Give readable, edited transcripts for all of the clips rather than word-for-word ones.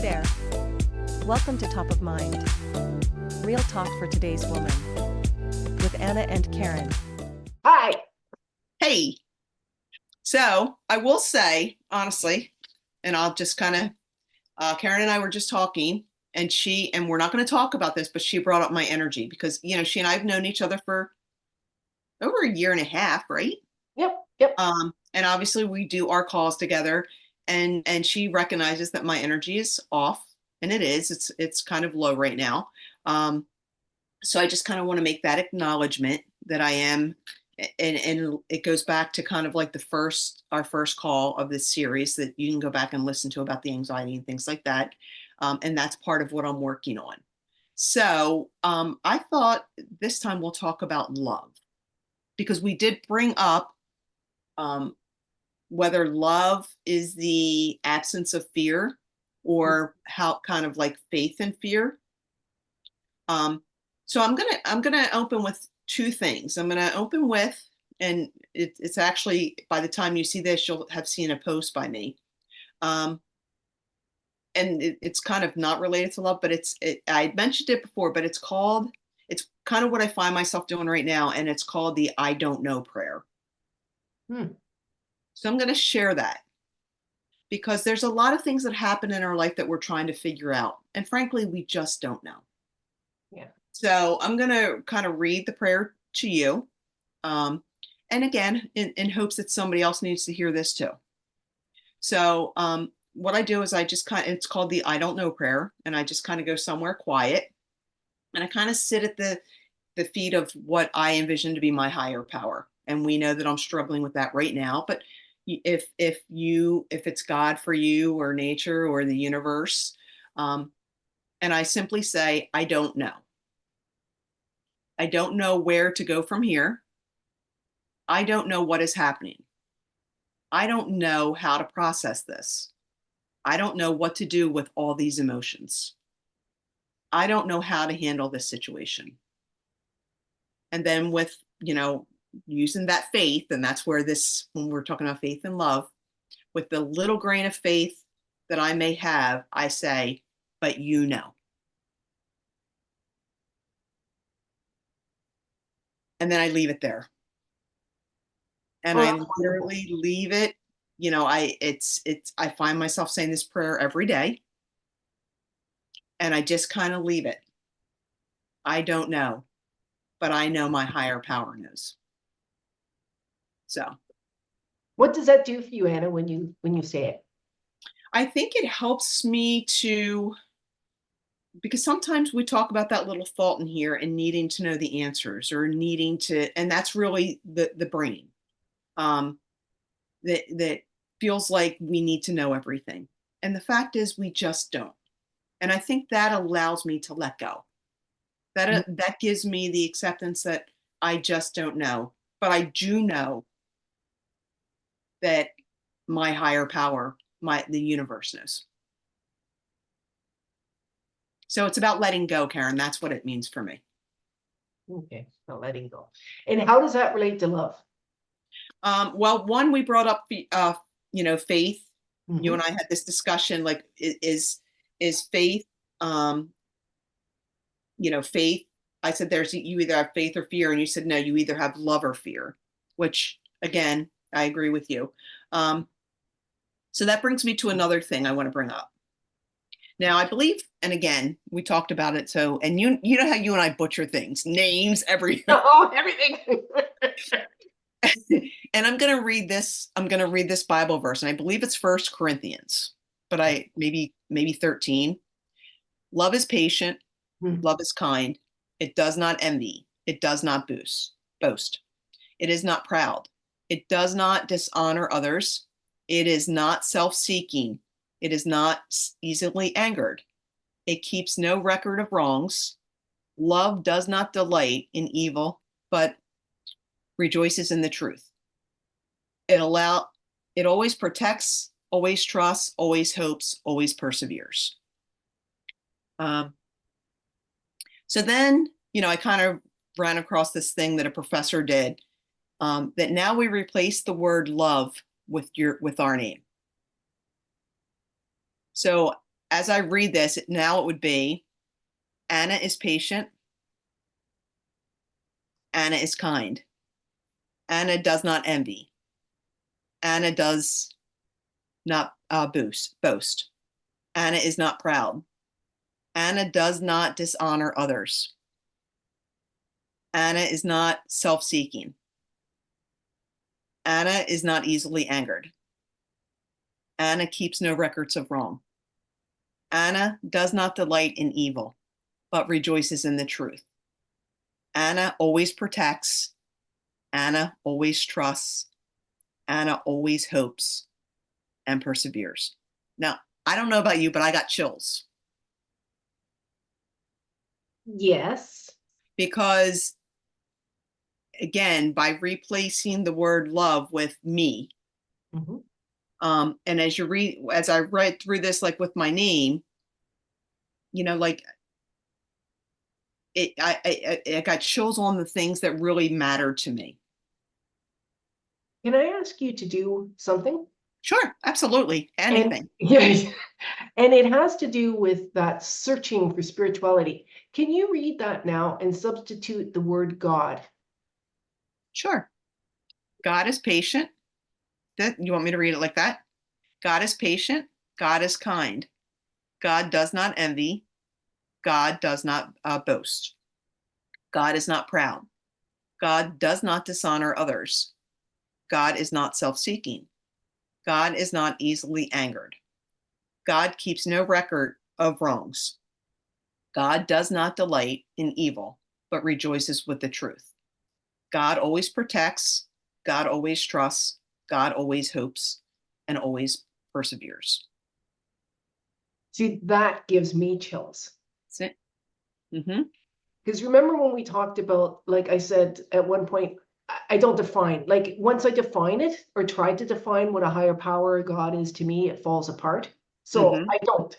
there. Welcome to Top of Mind. Real talk for today's woman. With Anna and Karen. Hi. Hey, so I will say, honestly, and I'll just kind of, Karen and I were just talking, and we're not going to talk about this, but she brought up my energy because, she and I have known each other for over a year and a half, right? Yep. And obviously we do our calls together, and she recognizes that my energy is off, and it's kind of low right now. So I just kind of want to make that acknowledgement that I am, and it goes back to kind of like our first call of this series that you can go back and listen to about the anxiety and things like that. And that's part of what I'm working on. So I thought this time we'll talk about love, because we did bring up whether love is the absence of fear or how kind of like faith and fear. So I'm gonna open with two things. I'm gonna open with, and it's actually, by the time you see this, you'll have seen a post by me. And it's kind of not related to love, but I mentioned it before, but it's kind of what I find myself doing right now, and it's called the I don't know prayer. So I'm going to share that because there's a lot of things that happen in our life that we're trying to figure out. And frankly, we just don't know. Yeah. So I'm going to kind of read the prayer to you. And again, in hopes that somebody else needs to hear this too. So what I do is it's called the I don't know prayer. And I just kind of go somewhere quiet. And I kind of sit at the feet of what I envision to be my higher power. And we know that I'm struggling with that right now. But if it's God for you, or nature, or the universe, and I simply say, I don't know. I don't know where to go from here. I don't know what is happening. I don't know how to process this. I don't know what to do with all these emotions. I don't know how to handle this situation. And then with, using that faith, and that's where when we're talking about faith and love, with the little grain of faith that I may have, I say, but and then I leave it there. And I literally leave it, I find myself saying this prayer every day, and I just kind of leave it. I don't know, but I know my higher power knows. So what does that do for you, Anna, when you say it? I think it helps me because sometimes we talk about that little thought in here and needing to know the answers, or and that's really the brain that feels like we need to know everything. And the fact is we just don't. And I think that allows me to let go. That gives me the acceptance that I just don't know, but I do know that my higher power, the universe knows. So it's about letting go, Karen. That's what it means for me. Okay, so letting go. And how does that relate to love? Well, one, we brought up, faith. Mm-hmm. You and I had this discussion, like, is faith, faith. I said, you either have faith or fear. And you said, no, you either have love or fear, which, again, I agree with you. So that brings me to another thing I want to bring up. Now, I believe, and again, we talked about it. So, and you know how you and I butcher things, names, everything. Oh, everything. And I'm going to read this Bible verse, and I believe it's 1 Corinthians, but maybe 13. Love is patient. Love is kind. It does not envy. It does not boast. It is not proud. It does not dishonor others. It is not self-seeking. It is not easily angered. It keeps no record of wrongs. Love does not delight in evil, but rejoices in the truth. It always protects, always trusts, always hopes, always perseveres. So then, I kind of ran across this thing that a professor did, that now we replace the word love with our name. So as I read this, now it would be Anna is patient. Anna is kind. Anna does not envy. Anna does not boast. Anna is not proud. Anna does not dishonor others. Anna is not self-seeking. Anna is not easily angered. Anna keeps no records of wrong. Anna does not delight in evil, but rejoices in the truth. Anna always protects. Anna always trusts. Anna always hopes and perseveres. Now, I don't know about you, but I got chills Yes. because, again, by replacing the word love with me, Mhm. and as I read through this, like with my name, like I got chills on the things that really matter to me. Can I ask you to do something? Sure, absolutely, anything. And yeah, and it has to do with that searching for spirituality. Can you read that now and substitute the word God? Sure. God is patient. That you want me to read it like that? God is patient. God is kind. God does not envy. God does not boast. God is not proud. God does not dishonor others. God is not self-seeking. God is not easily angered. God keeps no record of wrongs. God does not delight in evil, but rejoices with the truth. God always protects. God always trusts. God always hopes and always perseveres. See, that gives me chills. That's it. Mm-hmm. Because remember when we talked about, like I said at one point, I don't define. Like once I define it or try to define what a higher power God is to me, it falls apart. So Mm-hmm. I don't.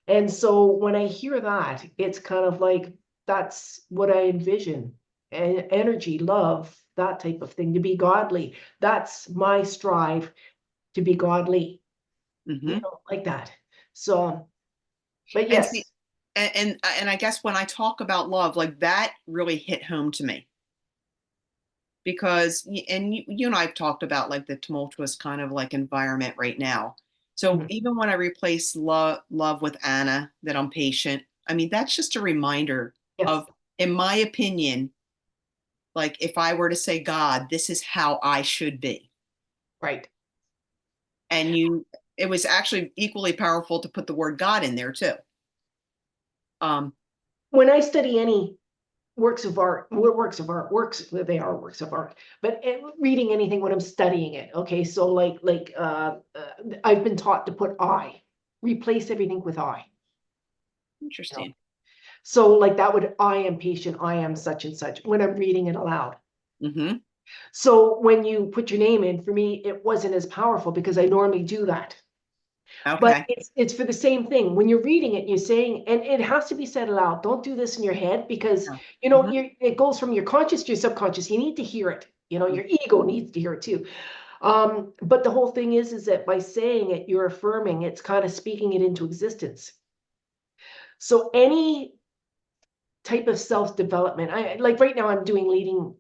And so when I hear that, it's kind of like that's what I envision. Energy, love, that type of thing, to be godly. That's my strive, to be godly, Mm-hmm. like that. So, but And see, yes. and I guess when I talk about love, like that really hit home to me because, and you and I have talked about like the tumultuous kind of like environment right now. So Mhm. even when I replace love with Anna, that I'm patient, I mean, that's just a reminder Yes, of, in my opinion, like if I were to say, God, this is how I should be. right. And it was actually equally powerful to put the word God in there too. Um, When I study any they are works of art, but reading anything when I'm studying it, okay, so I've been taught to put I, replace everything with I, you know? Interesting. So like that would, I am patient, I am such and such, when I'm reading it aloud. Mm-hmm. So when you put your name in, for me, it wasn't as powerful because I normally do that. But Okay. it's for the same thing. When you're reading it, you're saying, and it has to be said aloud. Don't do this in your head because Yeah. Mhm. it goes from your conscious to your subconscious. You need to hear it. Your ego needs to hear it too. But the whole thing is that by saying it, you're affirming, it's kind of speaking it into existence. So any type of self-development, I like right now I'm doing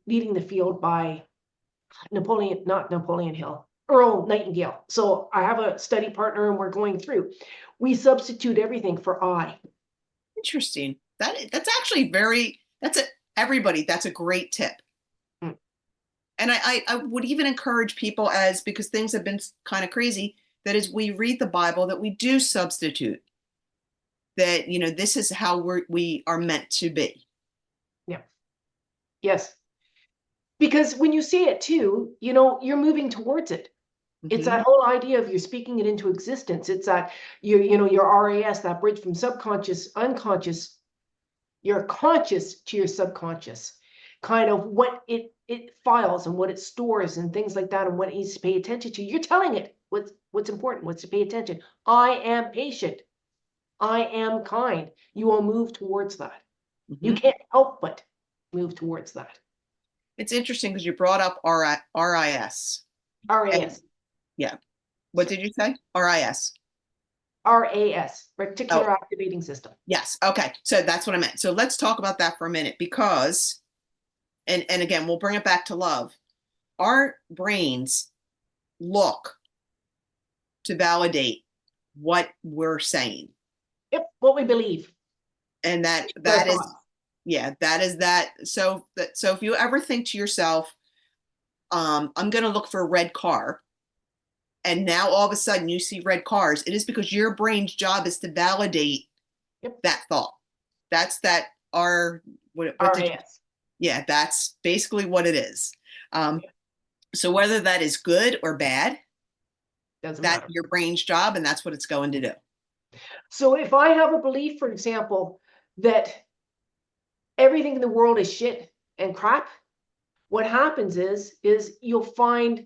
leading the field by not Napoleon Hill, Earl Nightingale. So I have a study partner and we're going through. We substitute everything for I. Interesting. That's actually that's everybody. That's a great tip. Mm. And I would even encourage people because things have been kind of crazy, that as we read the Bible, that we do substitute that, this is how we are meant to be. Yeah. Yes. Because when you see it too, you're moving towards it. It's Hmm. that whole idea of you're speaking it into existence. It's that your RAS, that bridge from subconscious, unconscious, your conscious to your subconscious, kind of what it files and what it stores and things like that and what it needs to pay attention to. You're telling it what's important, what's to pay attention. I am patient. I am kind. You will move towards that. You Hmm. can't help but move towards that. It's interesting because you brought up RIS. And RAS. yeah, what did you say? RIS. RAS, Oh, reticular activating system. yes. Okay. So that's what I meant. So let's talk about that for a minute because, and again, we'll bring it back to love. Our brains look to validate what we're saying. Yep, what we believe. And Our that is, thoughts. yeah, that is that. So if you ever think to yourself, I'm going to look for a red car, and now all of a sudden you see red cars, it is because your brain's job is to validate Yep. that thought. That's that what did you, RAS. yeah, that's basically what it is. So whether that is good or bad, Doesn't that's matter. your brain's job, and that's what it's going to do. So if I have a belief, for example, that everything in the world is shit and crap, what happens is you'll find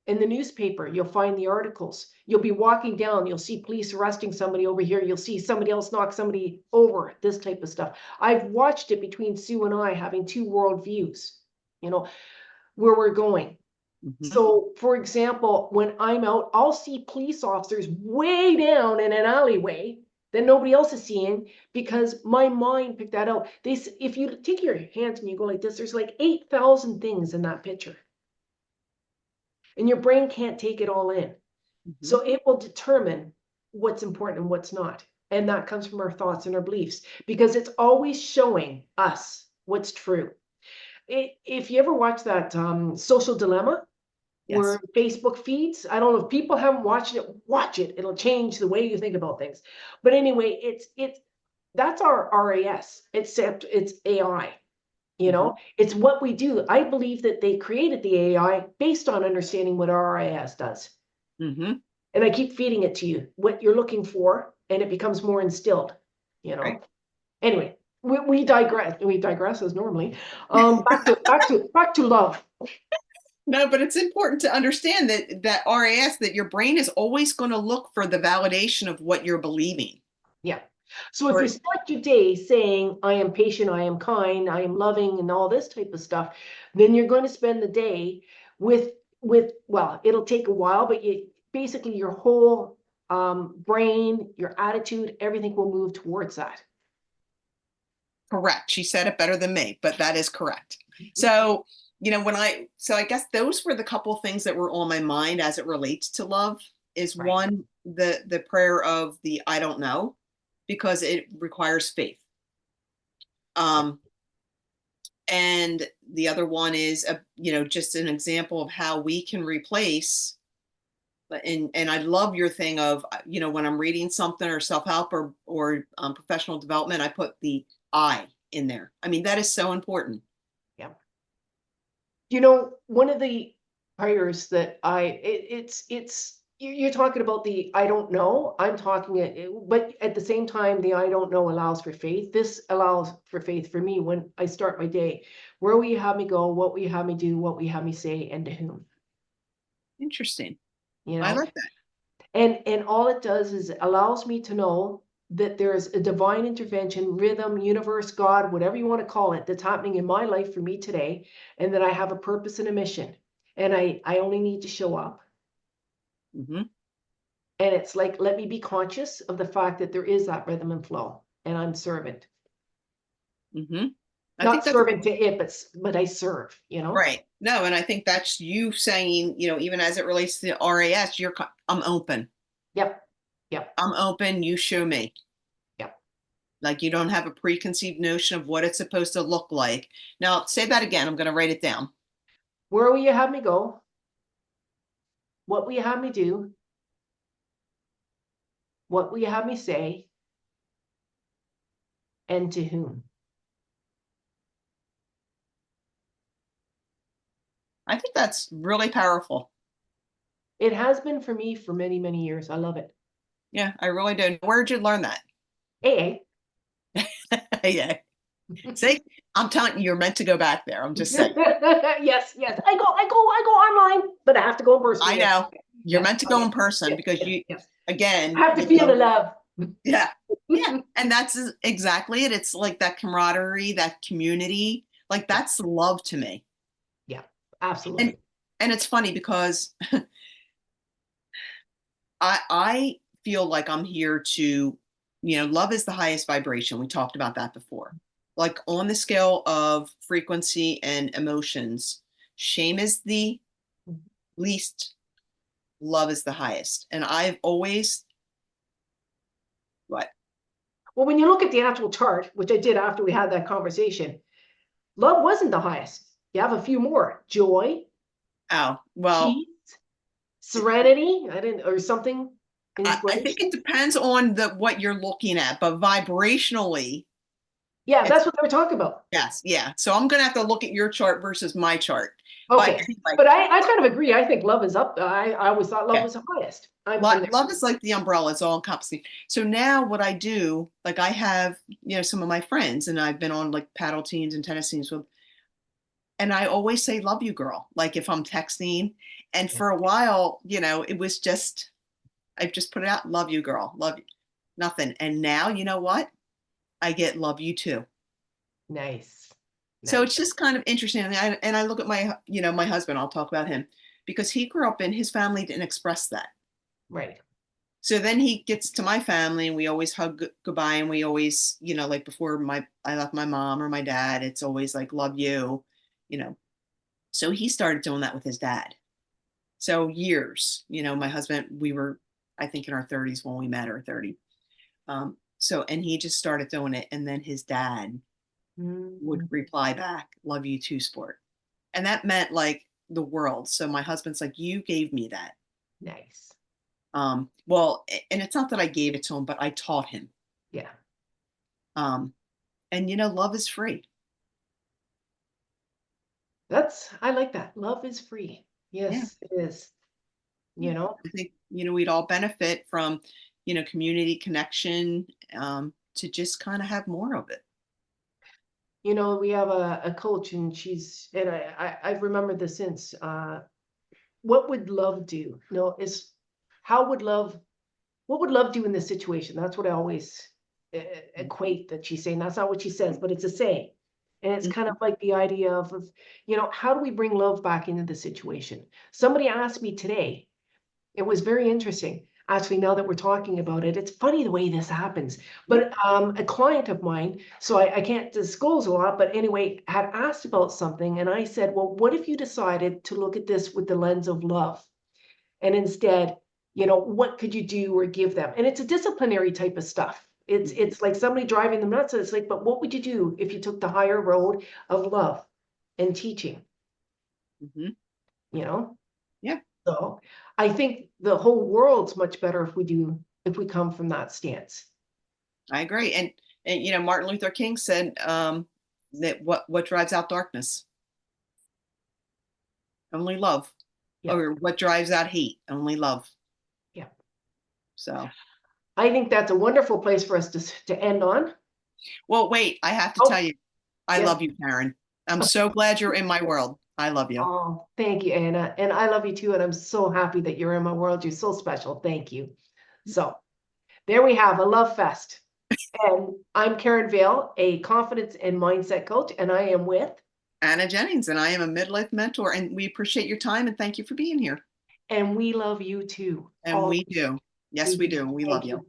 in the newspaper, you'll find the articles. You'll be walking down, you'll see police arresting somebody over here. You'll see somebody else knock somebody over, this type of stuff. I've watched it between Sue and I having two world views, where we're going. Mhm. So, for example, when I'm out, I'll see police officers way down in an alleyway that nobody else is seeing because my mind picked that out. If you take your hands and you go like this, there's like 8,000 things in that picture. And your brain can't take it all in. So it will determine what's important and what's not. And that comes from our thoughts and our beliefs because it's always showing us what's true. If you ever watch that Social Dilemma, Yes. where Facebook feeds, I don't know if people haven't watched it, watch it. It'll change the way you think about things. But anyway, that's our RAS, except it's AI. It's what we do. I believe that they created the AI based on understanding what our RAS does. Mm-hmm. And I keep feeding it to you, what you're looking for, and it becomes more instilled, Right. Anyway, we digress. We digress as normally. Back to love. No, but it's important to understand that RAS, that your brain is always going to look for the validation of what you're believing. Yeah. So if you start your day saying, I am patient, I am kind, I am loving, and all this type of stuff, then you're going to spend the day with, well, it'll take a while, but basically your whole brain, your attitude, everything will move towards that. Correct. She said it better than me, but that is correct. So, I guess those were the couple of things that were on my mind as it relates to love is Right. one, the prayer of the I don't know, because it requires faith. And the other one is, just an example of how we can replace. And I love your thing of, when I'm reading something or self-help or professional development, I put the I in there. I mean, that is so important. Yeah. One of the prayers that you're talking about the I don't know. I'm talking but at the same time, the I don't know allows for faith. This allows for faith for me when I start my day. Where will you have me go? What will you have me do? What will you have me say? And to whom? Interesting. You I know, like that. and all it does is it allows me to know that there's a divine intervention, rhythm, universe, God, whatever you want to call it, that's happening in my life for me today, and that I have a purpose and a mission, and I only need to show up. Mm-hmm. And it's like, let me be conscious of the fact that there is that rhythm and flow, and I'm servant. Mm-hmm. Not servant to it, but I serve, Right. No, and I think that's you saying, even as it relates to RAS, I'm open. Yep. I'm open. You show me. Yep. Like you don't have a preconceived notion of what it's supposed to look like. Now, say that again. I'm going to write it down. Where will you have me go? What will you have me do? What will you have me say? And to whom? I think that's really powerful. It has been for me for many, many years. I love it. Yeah, I really do. Where'd you learn that? AA. Yeah. See, I'm telling you, you're meant to go back there. I'm just saying. Yes. I go online, but I have to go in person. I know. You're Yeah. meant to go in person because Yes. again, I have to feel the love. Yeah. Yeah. And that's exactly it. It's like that camaraderie, that community. Like that's love to me. Yeah, absolutely. And it's funny because I feel like I'm here to, love is the highest vibration. We talked about that before. Like on the scale of frequency and emotions, shame is the least, love is the highest. And I've always, what? Well, when you look at the actual chart, which I did after we had that conversation, love wasn't the highest. You have a few more: joy, Oh, well, peace, serenity. Or something. I think it depends on what you're looking at, but vibrationally, yeah, that's what they were talking about. yes, yeah. So I'm gonna have to look at your chart versus my chart. Okay, But anyway, but I kind of agree. I think love is up. I always thought love was the highest. love is like the umbrella, it's all encompassing. So now what I do, like I have, some of my friends, and I've been on like paddle teams and tennis teams with, and I always say love you girl, like if I'm texting. And for a while, it was just, I just put it out, love you girl, love you, nothing. And now, you know what? I get love you too. Nice. So it's just kind of interesting. And I look at my, my husband, I'll talk about him, because he grew up in his family didn't express that. Right. So then he gets to my family and we always hug goodbye. And we always, like before I left my mom or my dad, it's always like, love you, So he started doing that with his dad. So years, my husband, we were, I think in our 30s when we met, or 30. And he just started doing it. And then his dad would reply back, love you too, sport. And that meant like the world. So my husband's like, you gave me that. Nice. Well, and it's not that I gave it to him, but I taught him. Yeah. And love is free. I like that. Love is free. Yes, yeah. It is. I think, we'd all benefit from, community connection, to just kind of have more of it. We have a coach, and I've remembered this since, what would love do? What would love do in this situation? That's what I always equate that she's saying. That's not what she says, but it's a saying. And it's kind of like the idea of, how do we bring love back into the situation? Somebody asked me today, it was very interesting. Actually, now that we're talking about it, it's funny the way this happens. But a client of mine, so I can't disclose a lot, but anyway, had asked about something. And I said, well, what if you decided to look at this with the lens of love? And instead, what could you do or give them? And it's a disciplinary type of stuff. It's like somebody driving them nuts. It's like, but what would you do if you took the higher road of love and teaching? Yeah. So I think the whole world's much better if we come from that stance. I agree. And Martin Luther King said, that what drives out darkness? Only love. Yeah. Or what drives out hate? Only love. Yeah. So I think that's a wonderful place for us to end on. Well, wait, I have to tell you, I love you, Karen. I'm so glad you're in my world. I love you. Oh, thank you, Anna. And I love you too. And I'm so happy that you're in my world. You're so special. Thank you. So there we have a love fest. And I'm Karen Vale, a confidence and mindset coach, and I am with Anna Jennings, and I am a midlife mentor. And we appreciate your time and thank you for being here. And we love you too. And we do. Yes, we do. We love you.